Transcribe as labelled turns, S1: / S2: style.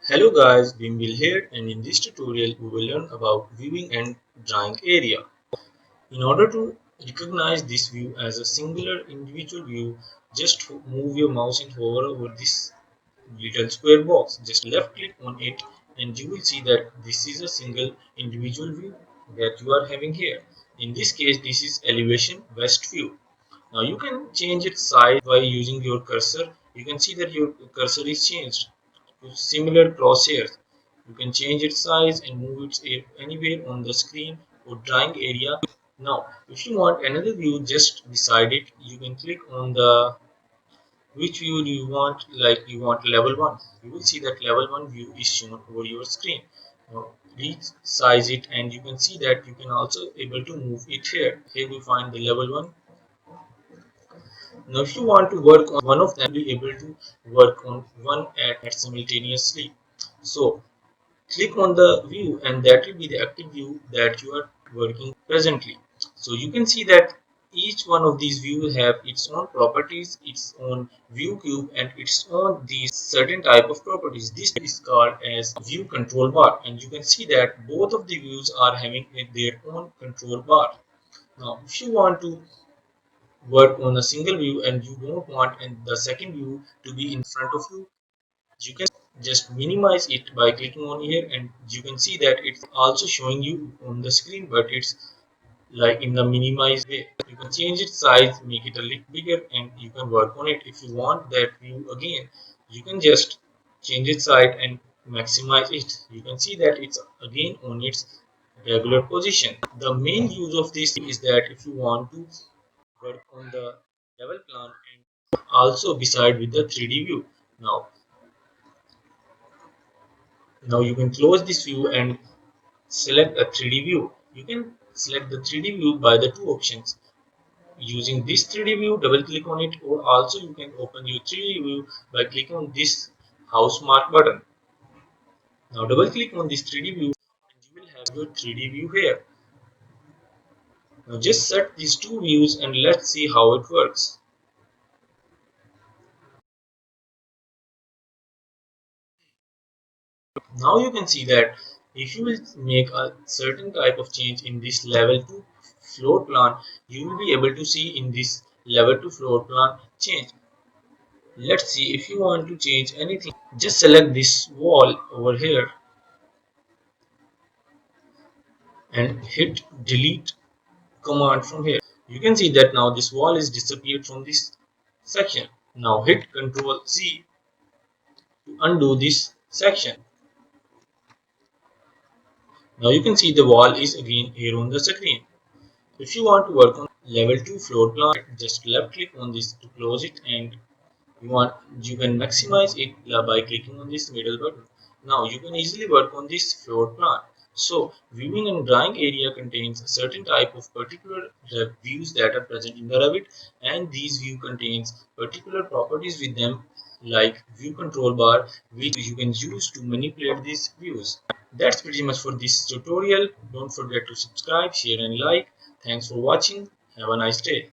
S1: Hello guys, BIM Will here, and in this tutorial we will learn about viewing and drawing area. In order to recognize this view as a singular individual view, just move your mouse and hover over this little square box. Just left click on it and you will see that this is a single individual view that you are having here. In this case this is elevation west view. Now you can change its size by using your cursor. You can see that your cursor is changed to similar crosshairs. You can change its size and move it anywhere on the screen or drawing area. Now, if you want another view just beside it, you can click on the which view do you want, like you want level 1. You will see that level 1 view is shown over your screen. Now, resize it and you can see that you can also able to move it here. Here we find the level 1. Now if you want to work on one of them, you'll be able to work on one at simultaneously. So click on the view and that will be the active view that you are working presently. So you can see that each one of these views have its own properties, its own view cube and its own these certain type of properties. This is called as view control bar, and you can see that both of the views are having their own control bar. Now if you want to work on a single view and you don't want and the second view to be in front of you, you can just minimize it by clicking on here and you can see that it's also showing you on the screen, but it's like in the minimized way. You can change its size, make it a little bigger and you can work on it. If you want that view again, you can just change its size and maximize it. You can see that it's again on its regular position. The main use of this is that if you want to work on the level plan and also beside with the 3D view. Now you can close this view and select a 3D view. You can select the 3D view by the two options. Using this 3D view, double click on it, or also you can open your 3D view by clicking on this house mark button. Now double click on this 3D view and you will have your 3D view here. Now just set these two views and let's see how it works. Now you can see that if you will make a certain type of change in this level 2 floor plan, you will be able to see in this level 2 floor plan change. Let's see, if you want to change anything, just select this wall over here and hit delete command from here. You can see that now this wall is disappeared from this section. Now hit Ctrl Z to undo this section. Now you can see the wall is again here on the screen. If you want to work on level 2 floor plan, just left click on this to close it, and you can maximize it by clicking on this middle button. Now you can easily work on this floor plan. So viewing and drawing area contains a certain type of particular views that are present in the Revit, and these view contains particular properties with them like view control bar, which you can use to manipulate these views. That's pretty much for this tutorial. Don't forget to subscribe, share and like. Thanks for watching. Have a nice day.